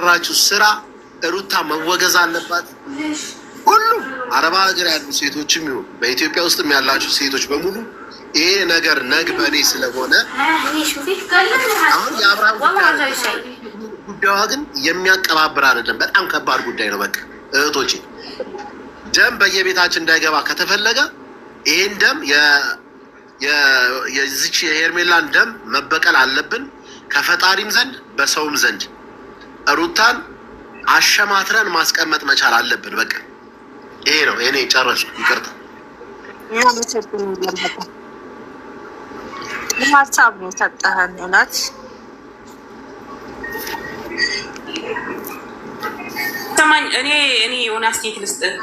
ራችሁ ስራ ሩታ መወገዝ አለባት። ሁሉም አረባ ሀገር ያሉ ሴቶችም ይሁን በኢትዮጵያ ውስጥም ያላችሁ ሴቶች በሙሉ ይሄ ነገር ነግ በኔ ስለሆነ አሁን የአብርሃም ጉዳዩ ግን የሚያቀባብር አይደለም። በጣም ከባድ ጉዳይ ነው። በቃ እህቶቼ ደም በየቤታችን እንዳይገባ ከተፈለገ ይሄን ደም የዚች የሄርሜላን ደም መበቀል አለብን ከፈጣሪም ዘንድ በሰውም ዘንድ ሩታን አሸማትረን ማስቀመጥ መቻል አለብን። በቃ ይሄ ነው። እኔ ጨረስኩ። ይቅርታ ሀሳብ ነው ሰጠኸን። እውነት ሰማኝ። እኔ የሆነ አስተያየት ልስጥህ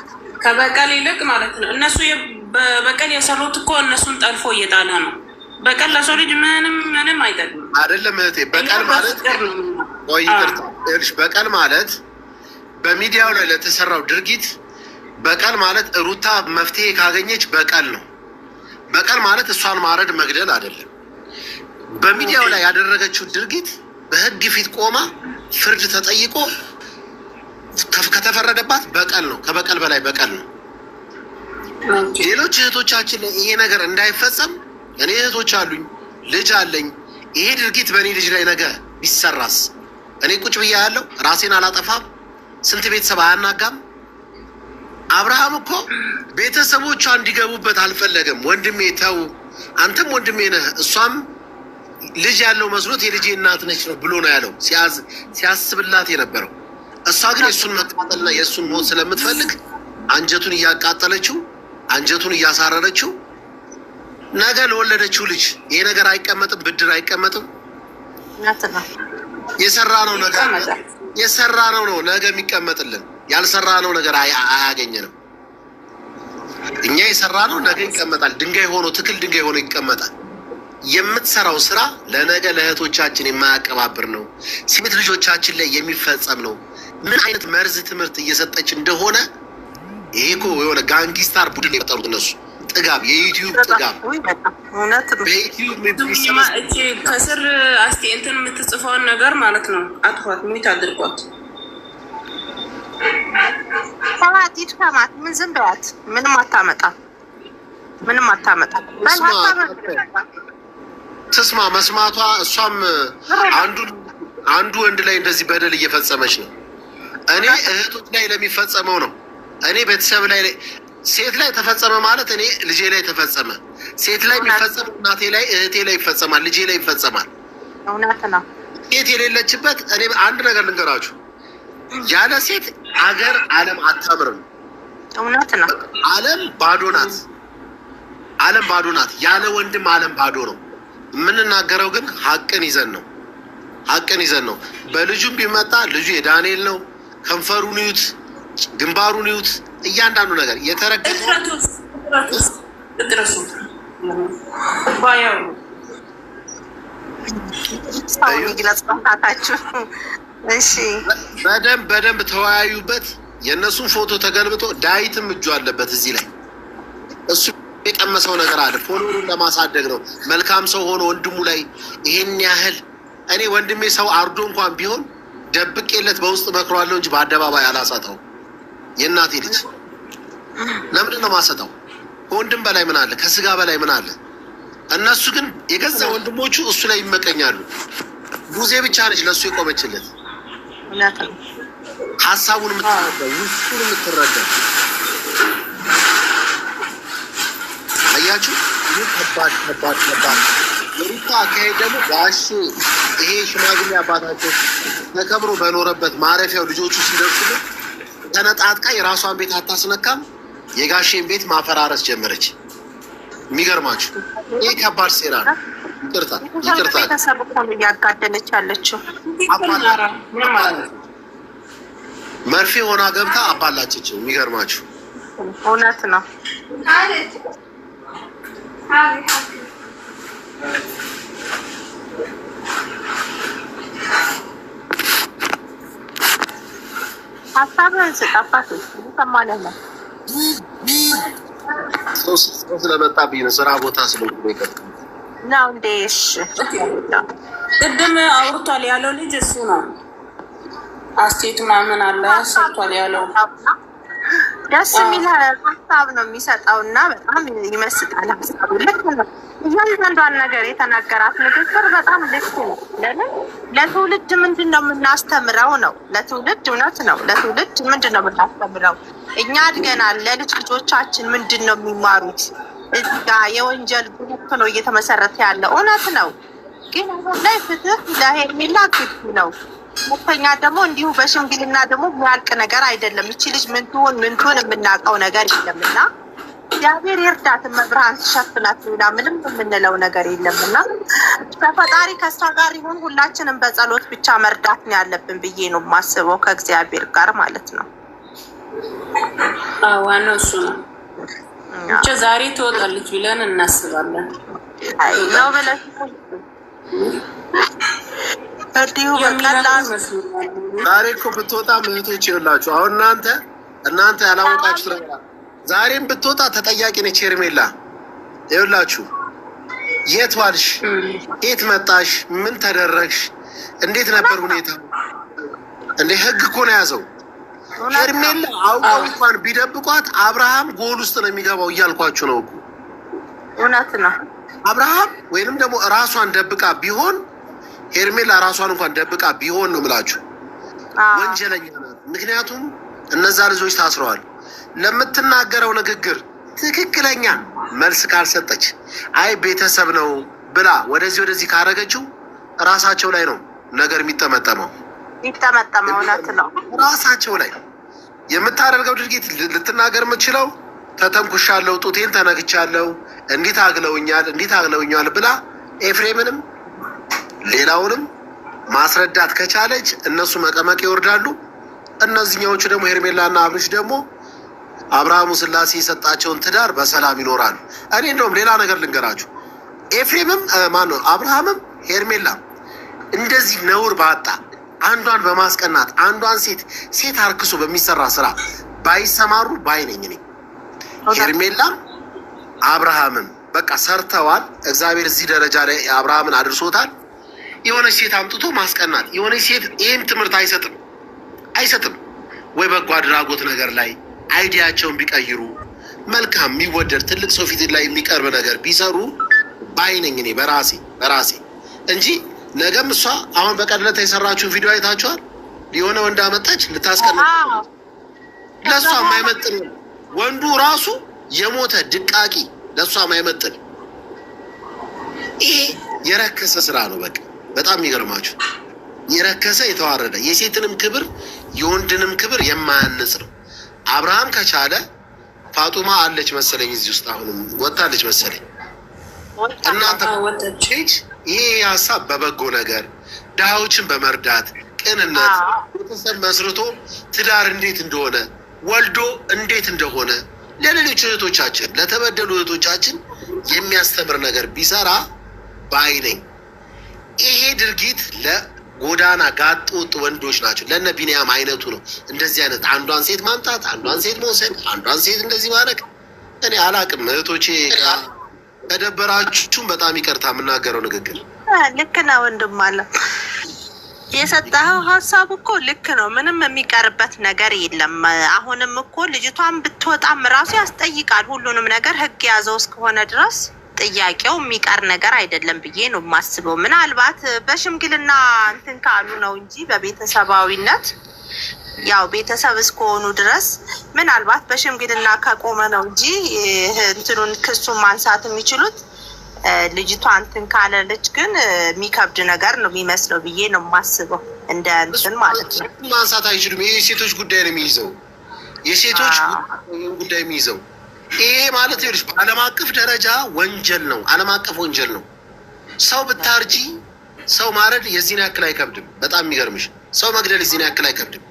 ከበቀል ይልቅ ማለት ነው። እነሱ በቀል የሰሩት እኮ እነሱን ጠልፎ እየጣለ ነው። በቀል ለሰው ልጅ ምንም አይጠቅምም። አይደለም እህቴ። በቀል ማለት ወይ ይቅርታ እርሽ በቀል ማለት በሚዲያው ላይ ለተሰራው ድርጊት በቀል ማለት ሩታ መፍትሄ ካገኘች በቀል ነው። በቀል ማለት እሷን ማረድ መግደል አይደለም። በሚዲያው ላይ ያደረገችው ድርጊት በህግ ፊት ቆማ ፍርድ ተጠይቆ ከተፈረደባት በቀል ነው። ከበቀል በላይ በቀል ነው። ሌሎች እህቶቻችን ላይ ይሄ ነገር እንዳይፈጸም እኔ እህቶች አሉኝ፣ ልጅ አለኝ። ይሄ ድርጊት በእኔ ልጅ ላይ ነገ ቢሰራስ? እኔ ቁጭ ብያ ያለው ራሴን አላጠፋም? ስንት ቤተሰብ አያናጋም? አብርሃም እኮ ቤተሰቦቿ እንዲገቡበት አልፈለገም። ወንድሜ ተው፣ አንተም ወንድሜ ነህ፣ እሷም ልጅ ያለው መስሎት የልጄ እናት ነች ነው ብሎ ነው ያለው ሲያስብላት የነበረው። እሷ ግን የእሱን መቃጠልና የእሱን ሞት ስለምትፈልግ አንጀቱን እያቃጠለችው አንጀቱን እያሳረረችው ነገ ለወለደችው ልጅ ይሄ ነገር አይቀመጥም፣ ብድር አይቀመጥም። የሰራ ነው ነገ የሚቀመጥልን። ያልሰራ ነው ነገር አያገኘንም። እኛ የሰራ ነው ነገ ይቀመጣል። ድንጋይ ሆኖ ትክል ድንጋይ ሆኖ ይቀመጣል። የምትሰራው ስራ ለነገ ለእህቶቻችን የማያቀባብር ነው። ሴት ልጆቻችን ላይ የሚፈጸም ነው። ምን አይነት መርዝ ትምህርት እየሰጠች እንደሆነ ይሄ እኮ የሆነ ጋንጊስታር ቡድን የፈጠሩት እነሱ። ጥጋብ፣ የዩቲዩብ ጥጋብ። ከስር አስቲ እንትን የምትጽፈውን ነገር ማለት ነው አጥፏት፣ ሚት አድርጓት። ሰማት ይድከማት። ምን ዝም በያት። ምንም አታመጣ። ትስማ መስማቷ። እሷም አንዱ ወንድ ላይ እንደዚህ በደል እየፈጸመች ነው። እኔ እህቶች ላይ ለሚፈጸመው ነው። እኔ ቤተሰብ ላይ ሴት ላይ ተፈጸመ ማለት እኔ ልጄ ላይ ተፈጸመ። ሴት ላይ የሚፈጸም እናቴ ላይ እህቴ ላይ ይፈጸማል፣ ልጄ ላይ ይፈጸማል። እውነት ነው። ሴት የሌለችበት እኔ አንድ ነገር ልንገራችሁ፣ ያለ ሴት አገር ዓለም አታምርም። እውነት ነው። ዓለም ባዶ ናት። ዓለም ባዶ ናት። ያለ ወንድም ዓለም ባዶ ነው። የምንናገረው ግን ሀቅን ይዘን ነው። በልጁም ቢመጣ ልጁ የዳንኤል ነው። ከንፈሩን ይዩት፣ ግንባሩን ይዩት፣ እያንዳንዱ ነገር የተረገጠ በደንብ ተወያዩበት። የእነሱን ፎቶ ተገልብጦ ዳዊትም እጁ አለበት እዚህ ላይ። እሱ የቀመሰው ነገር አለ። ፎሎሩን ለማሳደግ ነው። መልካም ሰው ሆኖ ወንድሙ ላይ ይሄን ያህል እኔ ወንድሜ ሰው አርዶ እንኳን ቢሆን ደብቄለት በውስጥ መክሯለሁ እንጂ በአደባባይ አላሳጠው። የእናቴ ልጅ ለምንድን ነው ማሰጠው? ከወንድም በላይ ምን አለ? ከስጋ በላይ ምን አለ? እነሱ ግን የገዛ ወንድሞቹ እሱ ላይ ይመቀኛሉ። ቡዜ ብቻ ነች ለእሱ የቆመችለት። ሀሳቡን የምትረዳ ውስጡን የምትረዳ አያችሁ። ይህ ከባድ የሩታ አካሄድ ደግሞ ጋሽ ይሄ ሽማግሌ አባታቸው ተከብሮ በኖረበት ማረፊያው ልጆቹ ሲደርሱ ተነጣጥቃ የራሷን ቤት አታስነካም፣ የጋሼን ቤት ማፈራረስ ጀመረች። የሚገርማችሁ ይህ ከባድ ሴራ ነው። ይቅርታ ቤተሰብ እኮ ነው እያጋደለች ያለችው። መርፌ ሆና ገብታ አባላችችው። የሚገርማችሁ እውነት ነው። ሀሳብህን ስጠፋት ይሰማለህ ነው። ሰው ስለመጣብኝ ነው። ስራ ቦታ ስለሆነ ነው እንዴ? እሺ ቅድም አውርቷል ያለው ልጅ እሱ ነው። አስቴት ምናምን አለ ሰጥቷል ያለው ደስ የሚል ሀሳብ ነው የሚሰጠው እና በጣም ይመስጣል ሀሳቡ። ልክ ነው። እያንዳንዷን ነገር የተናገራት ንግግር በጣም ልክ ነው። ለትውልድ ምንድን ነው የምናስተምረው ነው። ለትውልድ እውነት ነው። ለትውልድ ምንድን ነው የምናስተምረው? እኛ አድገናል። ለልጅ ልጆቻችን ምንድን ነው የሚማሩት? እዚህ ጋ የወንጀል ግሩፕ ነው እየተመሰረተ ያለው እውነት ነው። ግን አሁን ላይ ፍትህ ለሄርሜላ ግድ ነው። ሁለተኛ ደግሞ እንዲሁ በሽምግልና ደግሞ የሚያልቅ ነገር አይደለም። እቺ ልጅ ምንትሆን የምናውቀው ነገር የለምና እግዚአብሔር የእርዳትን መብርሃን ትሸፍናት። ሌላ ምንም የምንለው ነገር የለምና ከፈጣሪ ከእሷ ጋር ይሁን። ሁላችንም በጸሎት ብቻ መርዳት ነው ያለብን ብዬ ነው የማስበው፣ ከእግዚአብሔር ጋር ማለት ነው። ዋናው እሱ ነው። ብቻ ዛሬ ትወጣለች ብለን እናስባለን። አይ ነው ብለሽ እንዲሁ በቀላል ዛሬ እኮ ብትወጣ እህቶች ይኸውላችሁ፣ አሁን እናንተ ያላወቃችሁ ነገር ዛሬም ብትወጣ ተጠያቂ ነች ሄርሜላ። ይኸውላችሁ የት ዋልሽ? የት መጣሽ? ምን ተደረግሽ? እንዴት ነበር ሁኔታ? እንደ ህግ እኮ ነው ያዘው። ሄርሜላ አውቀው እንኳን ቢደብቋት አብርሃም ጎል ውስጥ ነው የሚገባው እያልኳችሁ ነው እኮ። እውነት ነው። አብርሃም ወይንም ደግሞ ራሷን ደብቃ ቢሆን ሄርሜላ ራሷን እንኳን ደብቃ ቢሆን ነው የምላችሁ ወንጀለኛ ናት። ምክንያቱም እነዛ ልጆች ታስረዋል። ለምትናገረው ንግግር ትክክለኛ መልስ ካልሰጠች አይ ቤተሰብ ነው ብላ ወደዚህ ካረገችው ራሳቸው ላይ ነው ነገር የሚጠመጠመው። እውነት ነው። ራሳቸው ላይ የምታደርገው ድርጊት ልትናገር የምትችለው ተተንኩሻለሁ፣ ጡቴን ተነክቻለሁ፣ እንዲት አግለውኛል ብላ ኤፍሬምንም ሌላውንም ማስረዳት ከቻለች እነሱ መቀመቅ ይወርዳሉ። እነዚህኛዎቹ ደግሞ ሄርሜላና አብርሽ ደግሞ አብርሃሙ ስላሴ የሰጣቸውን ትዳር በሰላም ይኖራሉ። እኔ እንደውም ሌላ ነገር ልንገራችሁ፣ ኤፍሬምም ማነው አብርሃምም ሄርሜላም እንደዚህ ነውር ባጣ አንዷን በማስቀናት አንዷን ሴት አርክሶ በሚሰራ ስራ ባይሰማሩ ባይነኝ ነኝ። ሄርሜላም አብርሃምም በቃ ሰርተዋል። እግዚአብሔር እዚህ ደረጃ ላይ አብርሃምን አድርሶታል። የሆነች ሴት አምጥቶ ማስቀናት የሆነች ሴት ይህን ትምህርት አይሰጥም ወይ በጎ አድራጎት ነገር ላይ አይዲያቸውን ቢቀይሩ መልካም የሚወደድ ትልቅ ሰው ፊት ላይ የሚቀርብ ነገር ቢሰሩ ባይነኝ እኔ በራሴ እንጂ ነገም እሷ አሁን በቀደም የሰራችውን ቪዲዮ አይታችኋል። የሆነ ወንድ አመጣች ልታስቀና ለእሷ የማይመጥን ወንዱ ራሱ የሞተ ድቃቂ ለእሷ የማይመጥን ይሄ የረከሰ ስራ ነው። በጣም የሚገርማችሁ የረከሰ የተዋረደ የሴትንም ክብር የወንድንም ክብር የማያንጽ ነው። አብርሃም ከቻለ ፋጡማ አለች መሰለኝ እዚህ ውስጥ አሁንም ወጣለች መሰለኝ። እናንተ ወጣች። ይሄ ሀሳብ በበጎ ነገር ድሃዎችን በመርዳት ቅንነት ቤተሰብ መስርቶ ትዳር እንዴት እንደሆነ ወልዶ እንዴት እንደሆነ ለሌሎች እህቶቻችን ለተበደሉ እህቶቻችን የሚያስተምር ነገር ቢሰራ ባይነኝ። ይሄ ድርጊት ለጎዳና ጋጥ ወጥ ወንዶች ናቸው። ለነ ቢኒያም አይነቱ ነው እንደዚህ አይነት አንዷን ሴት ማምጣት፣ አንዷን ሴት መውሰድ፣ አንዷን ሴት እንደዚህ ማድረግ። እኔ አላቅም እህቶቼ፣ ከደበራችሁም በጣም ይቅርታ የምናገረው ንግግር ልክ ነው። ወንድም አለ የሰጠኸው ሀሳብ እኮ ልክ ነው። ምንም የሚቀርበት ነገር የለም። አሁንም እኮ ልጅቷን ብትወጣም ራሱ ያስጠይቃል። ሁሉንም ነገር ህግ ያዘው እስከሆነ ድረስ ጥያቄው የሚቀር ነገር አይደለም ብዬ ነው የማስበው። ምናልባት በሽምግልና እንትን ካሉ ነው እንጂ በቤተሰባዊነት ያው ቤተሰብ እስከሆኑ ድረስ ምናልባት በሽምግልና ከቆመ ነው እንጂ እንትኑን ክሱን ማንሳት የሚችሉት ልጅቷ እንትን ካለለች ግን የሚከብድ ነገር ነው የሚመስለው ብዬ ነው የማስበው። እንደ እንትን ማለት ነው ማንሳት አይችሉም። ይሄ የሴቶች ጉዳይ ነው የሚይዘው፣ የሴቶች ጉዳይ የሚይዘው ይሄ ማለት ይኸውልሽ በዓለም አቀፍ ደረጃ ወንጀል ነው። ዓለም አቀፍ ወንጀል ነው። ሰው ብታርጂ ሰው ማረድ የዚህን ያክል አይከብድም። በጣም የሚገርምሽ ሰው መግደል የዚህን ያክል አይከብድም።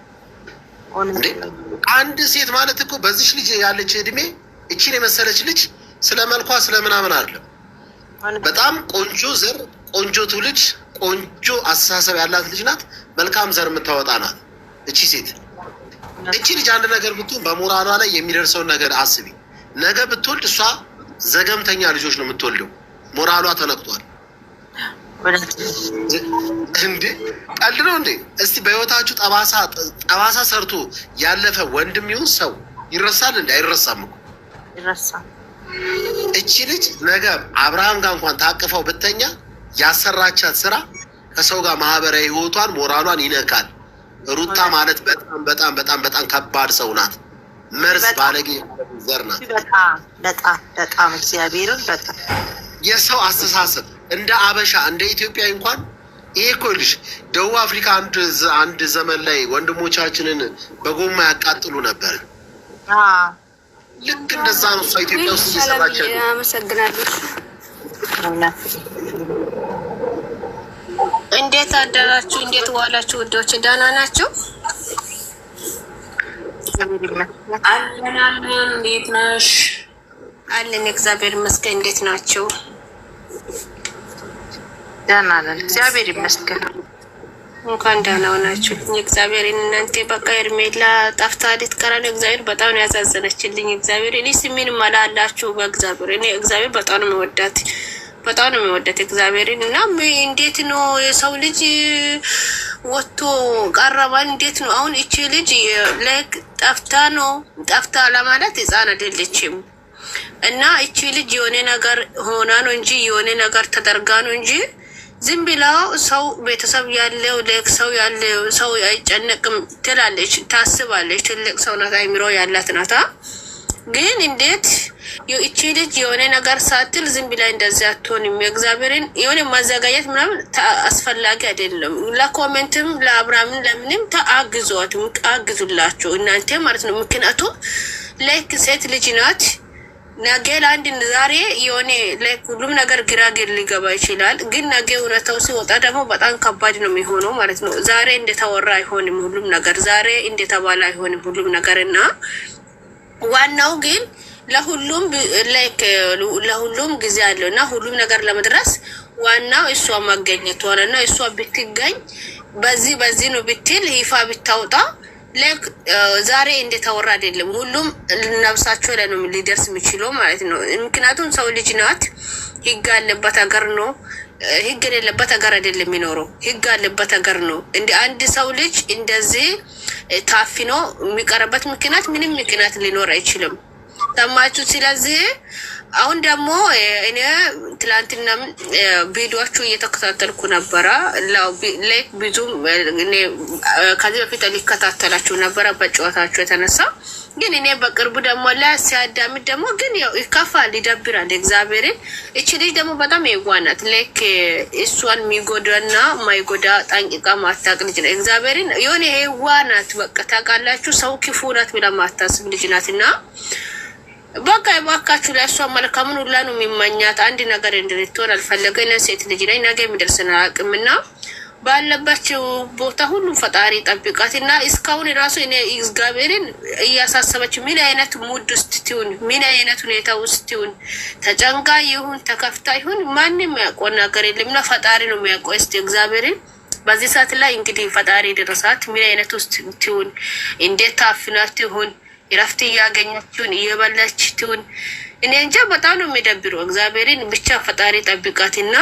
አንድ ሴት ማለት እኮ በዚች ልጅ ያለች እድሜ እቺን የመሰለች ልጅ ስለ መልኳ ስለምናምን አይደለም። በጣም ቆንጆ ዘር፣ ቆንጆ ትውልድ፣ ቆንጆ አስተሳሰብ ያላት ልጅ ናት። መልካም ዘር የምታወጣ ናት እቺ ሴት። እቺ ልጅ አንድ ነገር ብትሆን በሞራሏ ላይ የሚደርሰውን ነገር አስቢ። ነገ ብትወልድ እሷ ዘገምተኛ ልጆች ነው የምትወልደው። ሞራሏ ተነክቷል። እንዴ ቀልድ ነው እንዴ? እስቲ በህይወታችሁ ጠባሳ ሰርቶ ያለፈ ወንድም ይሁን ሰው ይረሳል እንዴ? አይረሳም እኮ ይረሳል። እቺ ልጅ ነገ አብርሃም ጋር እንኳን ታቅፈው ብተኛ ያሰራቻት ስራ ከሰው ጋር ማህበራዊ ህይወቷን ሞራሏን ይነካል። ሩታ ማለት በጣም በጣም በጣም በጣም ከባድ ሰው ናት። መርዝ ባለጌ ዘር ናት። በጣም እግዚአብሔርን በጣም የሰው አስተሳሰብ እንደ አበሻ እንደ ኢትዮጵያዊ እንኳን ይሄ እኮ ልጅ ደቡብ አፍሪካ አንድ ዘመን ላይ ወንድሞቻችንን በጎማ ያቃጥሉ ነበር። ልክ እንደዛ ነው እሷ ኢትዮጵያ ውስጥ እየሰራች። አመሰግናለሁ። እንዴት አደራችሁ? እንዴት ዋላችሁ? ውዶች ደህና ናችሁ? አለን። እንዴት ነሽ? አለን እግዚአብሔር ይመስገን። እንዴት ናችሁ? ደህና ነን እግዚአብሔር ይመስገን። እንኳን ደህና ሆናችሁ። እግዚአብሔርን እናንተ በቃ ኤርሜላ ጠፍታ ልትቀራ ነው። እግዚአብሔር በጣም ነው ያሳዘነችልኝ። እግዚአብሔር እኔ ስሜን ማላላችሁ በእግዚአብሔር እኔ እግዚአብሔር በጣም ነው የምወዳት እግዚአብሔርን እና እንዴት ነው የሰው ልጅ ወጥቶ ቀረባን? እንዴት ነው አሁን እቺ ልጅ ላይክ ጠፍታ ለማለት ህፃን አይደለችም። እና እቺ ልጅ የሆነ ነገር ሆና ነው እንጂ የሆነ ነገር ተደርጋ ነው እንጂ ዝም ብላው ሰው ቤተሰብ ያለው ላይክ ሰው አይጨነቅም ትላለች፣ ታስባለች። ትልቅ ሰው ናት፣ አይምሮ ያላት ናት። ግን እንዴት እቺ ልጅ የሆነ ነገር ሳትል ዝም ብላ እንደዚያ አትሆንም። እግዚአብሔርን የሆነ ማዘጋጀት ምናምን አስፈላጊ አይደለም። ለኮሜንትም ለአብርሃምን ለምንም አግዙላችሁ እናንተ ማለት ነው። ምክንያቱም ላይክ ሴት ልጅ ናት። ነገ ለአንድ ዛሬ የሆነ ላይክ ሁሉም ነገር ግራግር ሊገባ ይችላል። ግን ነገ እውነታው ሲወጣ ደግሞ በጣም ከባድ ነው የሚሆነው ማለት ነው። ዛሬ እንደተወራ አይሆንም ሁሉም ነገር፣ ዛሬ እንደተባለ አይሆንም ሁሉም ነገር እና ዋናው ግን ለሁሉም ጊዜ አለው እና ሁሉም ነገር ለመድረስ ዋናው እሷ ማገኘት ሆነና እሷ ብትገኝ በዚህ ነው ብትል ይፋ ብታወጣ ላይክ ዛሬ እንደተወራ አይደለም። ሁሉም ነፍሳቸው ላይ ነው ሊደርስ የሚችለው ማለት ነው። ምክንያቱም ሰው ልጅ ናት። ህግ አለበት ሀገር ነው። ህግ የሌለበት ሀገር አይደለም የሚኖረው። ህግ አለበት ሀገር ነው። እንደ አንድ ሰው ልጅ እንደዚህ ታፍኖ የሚቀርበት ምክንያት ምንም ምክንያት ሊኖር አይችልም። ሰማችሁ? ስለዚህ አሁን ደግሞ እኔ ትላንትና ቪዲዮቹ እየተከታተልኩ ነበረ። ላይክ ብዙ ከዚህ በፊት ሊከታተላችሁ ነበረ በጨዋታችሁ የተነሳ ግን እኔ በቅርቡ ደግሞ ላይ ሲያዳምጥ ደግሞ ግን ያው ይከፋል፣ ይደብራል። እግዚአብሔርን እቺ ልጅ ደግሞ በጣም የዋናት ላይክ እሷን የሚጎዳና ማይጎዳ ጠንቅቃ ማታቅ ልጅ ነው። እግዚአብሔርን የሆነ የዋናት በቃ ታውቃላችሁ፣ ሰው ክፉ ናት ብላ ማታስብ ልጅ ናትና በቃ የባካችሁ ላይ እሷ መልካሙን ሁላ ነው የሚመኛት። አንድ ነገር እንድትሆን አልፈለገ። እኔ ሴት ልጅ ላይ ነገ የሚደርስን አቅምና ባለባቸው ቦታ ሁሉም ፈጣሪ ጠብቃትና እስካሁን ራሱ እኔ እግዚአብሔርን እያሳሰበች ምን አይነት ሙድ ውስጥ ትሁን፣ ምን አይነት ሁኔታ ውስጥ ትሁን፣ ተጨንቃ ይሁን ተከፍታ ይሁን ማንም ያውቀው ነገር የለምና ፈጣሪ ነው የሚያውቀው። እስቲ እግዚአብሔርን በዚህ ሰዓት ላይ እንግዲህ ፈጣሪ ድረሳት ምን አይነት ውስጥ ትሁን፣ እንዴት ታፍናት ይሁን፣ እረፍት እያገኘችውን እየበላች ትሁን፣ እኔ እንጃ በጣም ነው የሚደብረው። እግዚአብሔርን ብቻ ፈጣሪ ጠብቃትና